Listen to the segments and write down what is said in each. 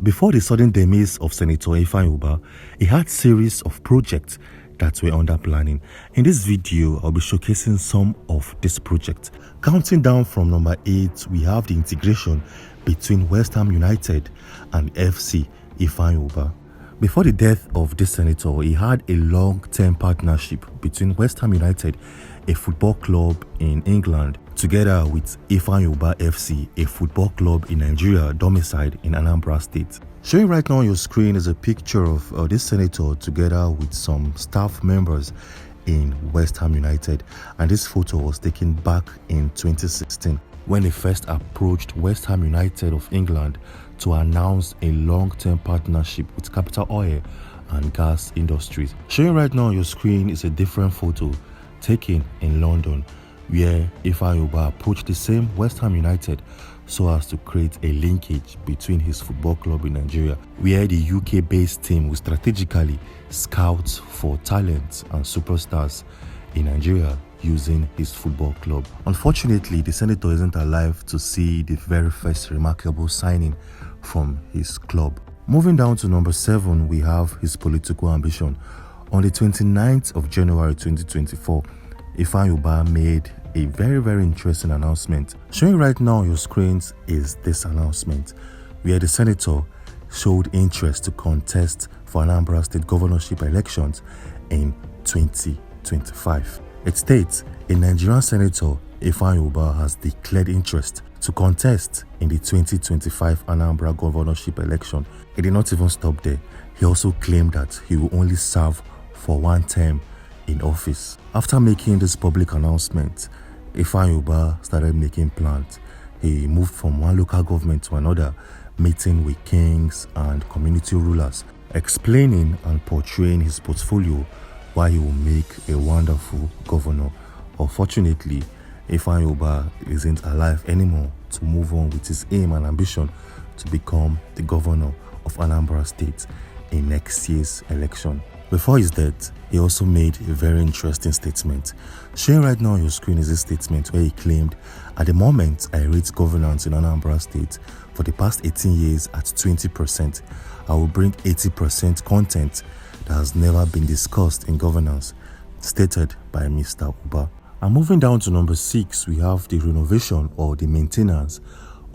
Before the sudden demise of Senator Ifeanyi Ubah, he had series of projects that were under planning. In this video, I'll be showcasing some of these projects. Counting down from number 8, we have the integration between West Ham United and FC Ifeanyi Ubah. Before the death of this senator, he had a long-term partnership between West Ham United, a football club in England, together with Ifeanyi Ubah FC, a football club in Nigeria domiciled in Anambra State. Showing right now on your screen is a picture of this senator together with some staff members in West Ham United, and this photo was taken back in 2016 when he first approached West Ham United of England to announce a long-term partnership with Capital Oil and Gas Industries. Showing right now on your screen is a different photo taken in London, where Ifeanyi Ubah approached the same West Ham United so as to create a linkage between his football club in Nigeria, where the UK-based team will strategically scout for talents and superstars in Nigeria using his football club. Unfortunately, the senator isn't alive to see the very first remarkable signing from his club. Moving down to number 7, we have his political ambition. On the 29th of January 2024, Ifeanyi Ubah made a very interesting announcement. Showing right now on your screens is this announcement, where the senator showed interest to contest for Anambra State governorship elections in 2025. It states a Nigerian senator, Ifeanyi Ubah, has declared interest to contest in the 2025 Anambra governorship election. He did not even stop there. He also claimed that he will only serve for one term in office. After making this public announcement, Ifeanyi Ubah started making plans. He moved from one local government to another, meeting with kings and community rulers, explaining and portraying his portfolio why he will make a wonderful governor. Unfortunately, Ifeanyi Ubah isn't alive anymore to move on with his aim and ambition to become the governor of Anambra State in next year's election. Before his death, he also made a very interesting statement. Showing right now on your screen is a statement where he claimed, "At the moment I rate governance in Anambra State for the past 18 years at 20%. I will bring 80% content that has never been discussed in governance," stated by Mr. Ubah. And moving down to number 6, we have the renovation or the maintenance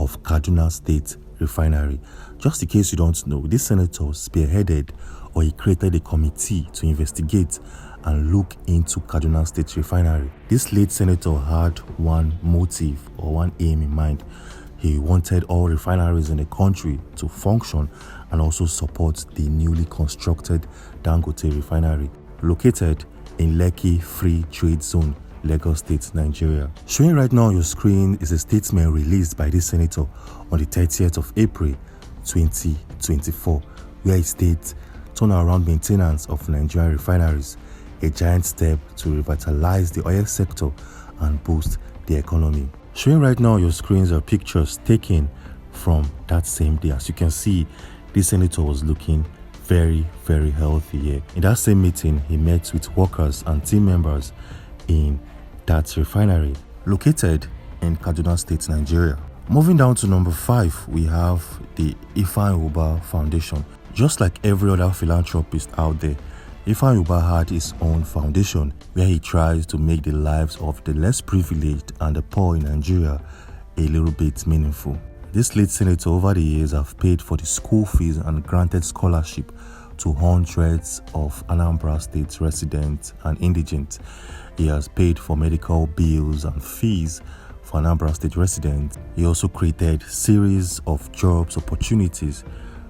of Kaduna State Refinery. Just in case you don't know, this senator spearheaded or he created a committee to investigate and look into Kaduna State Refinery. This late senator had one motive or one aim in mind. He wanted all refineries in the country to function and also support the newly constructed Dangote Refinery, located in Lekki Free Trade Zone, Lagos State, Nigeria. Showing right now on your screen is a statement released by this senator on the 30th of April 2024, where it states, "Turnaround maintenance of Nigerian refineries, a giant step to revitalize the oil sector and boost the economy." Showing right now on your screens are pictures taken from that same day. As you can see, this senator was looking very healthy here. In that same meeting, he met with workers and team members in that refinery located in Kaduna State, Nigeria. Moving down to number 5, we have the Ifeanyi Ubah Foundation. Just like every other philanthropist out there, Ifeanyi Ubah had his own foundation where he tries to make the lives of the less privileged and the poor in Nigeria a little bit meaningful. This late senator over the years have paid for the school fees and granted scholarship to hundreds of Anambra State residents and indigents. He has paid for medical bills and fees for Anambra State residents. He also created series of jobs opportunities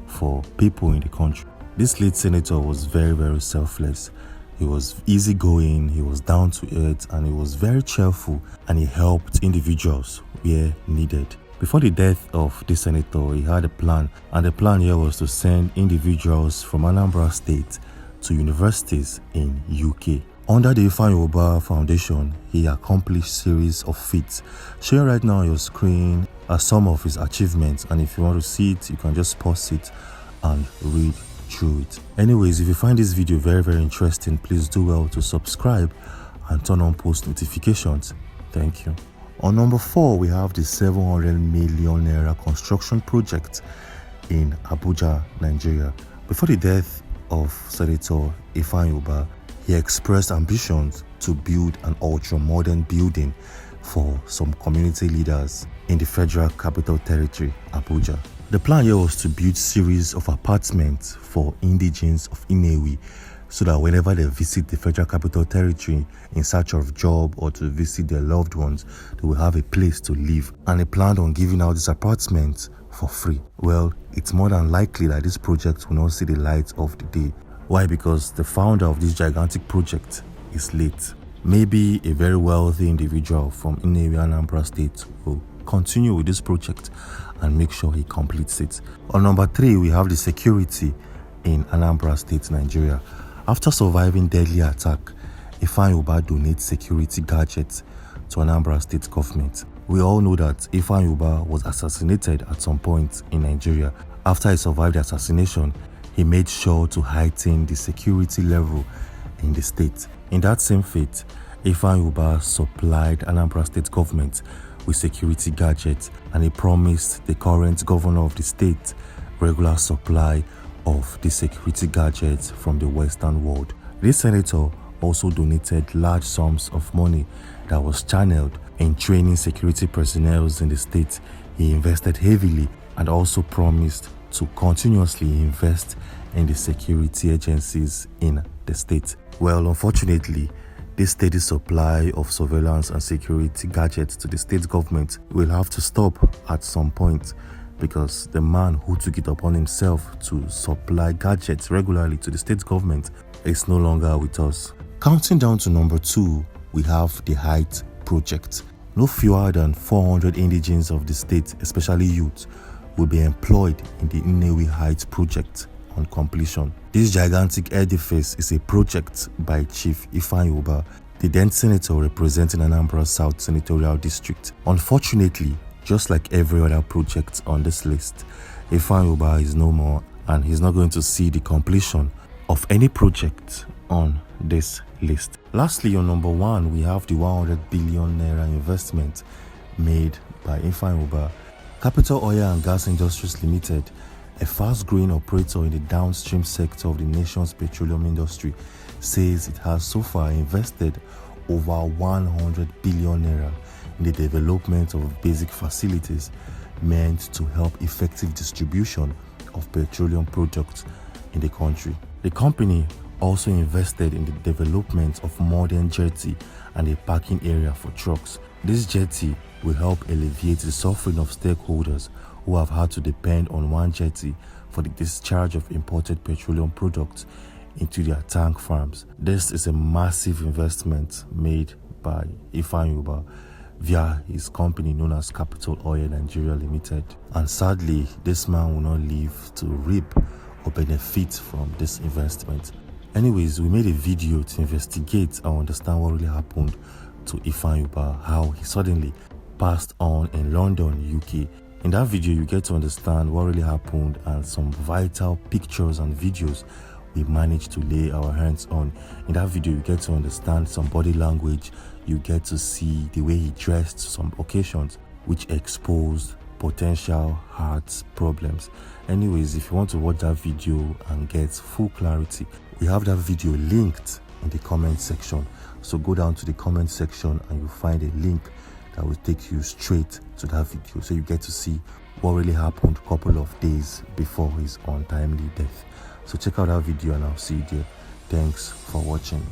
for people in the country. This late senator was very selfless. He was easygoing, he was down to earth, and he was very cheerful, and he helped individuals where needed. Before the death of this senator, he had a plan, and the plan here was to send individuals from Anambra State to universities in UK. Under the Ifeanyi Ubah Foundation, he accomplished series of feats. Showing right now on your screen are some of his achievements, and if you want to see it, you can just pause it and read through it. Anyways, if you find this video very interesting, please do well to subscribe and turn on post notifications. Thank you. On number 4, we have the 700 million naira construction project in Abuja, Nigeria. Before the death of Senator Ifeanyi Ubah, he expressed ambitions to build an ultra-modern building for some community leaders in the Federal Capital Territory, Abuja. The plan here was to build series of apartments for indigenes of Inewi, so that whenever they visit the Federal Capital Territory in search of job or to visit their loved ones, they will have a place to live. And they planned on giving out these apartments for free. Well, it's more than likely that this project will not see the light of the day. Why? Because the founder of this gigantic project is late. Maybe a very wealthy individual from Inewi, Anambra State will continue with this project and make sure he completes it. On number 3, we have the security in Anambra State, Nigeria. After surviving deadly attack, Ifeanyi Ubah donates security gadgets to Anambra State government. We all know that Ifeanyi Ubah was assassinated at some point in Nigeria. After he survived the assassination, he made sure to heighten the security level in the state. In that same feat, Ifeanyi Ubah supplied Anambra State government with security gadgets, and he promised the current governor of the state regular supply of the security gadgets from the Western world. This senator also donated large sums of money that was channeled in training security personnel in the state. He invested heavily and also promised to continuously invest in the security agencies in the state. Well, unfortunately, this steady supply of surveillance and security gadgets to the state government will have to stop at some point, because the man who took it upon himself to supply gadgets regularly to the state government is no longer with us. Counting down to number 2, we have the Height project. No fewer than 400 indigenes of the state, especially youth, will be employed in the Inewi Heights project on completion. This gigantic edifice is a project by Chief Ifeanyi Ubah, the then senator representing Anambra South Senatorial District. Unfortunately, just like every other project on this list, Ifeanyi Ubah is no more, and he's not going to see the completion of any project on this list. Lastly, on number 1, we have the 100 billion naira investment made by Ifeanyi Ubah. Capital Oil and Gas Industries Limited, a fast-growing operator in the downstream sector of the nation's petroleum industry, says it has so far invested over 100 billion naira in the development of basic facilities meant to help effective distribution of petroleum products in the country. The company also invested in the development of modern jetty and a parking area for trucks. This jetty will help alleviate the suffering of stakeholders who have had to depend on one jetty for the discharge of imported petroleum products into their tank farms. This is a massive investment made by Ifeanyi Ubah via his company known as Capital Oil Nigeria Limited. And sadly, this man will not live to reap or benefit from this investment. Anyways, we made a video to investigate and understand what really happened to Ifeanyi Ubah, how he suddenly passed on in London, UK. In that video, you get to understand what really happened and some vital pictures and videos we managed to lay our hands on. In that video, you get to understand some body language. You get to see the way he dressed some occasions, which exposed potential heart problems. Anyways, if you want to watch that video and get full clarity, we have that video linked in the comment section. So go down to the comment section and you'll find a link that will take you straight to that video, so you get to see what really happened a couple of days before his untimely death. So check out that video and I'll see you there. Thanks for watching.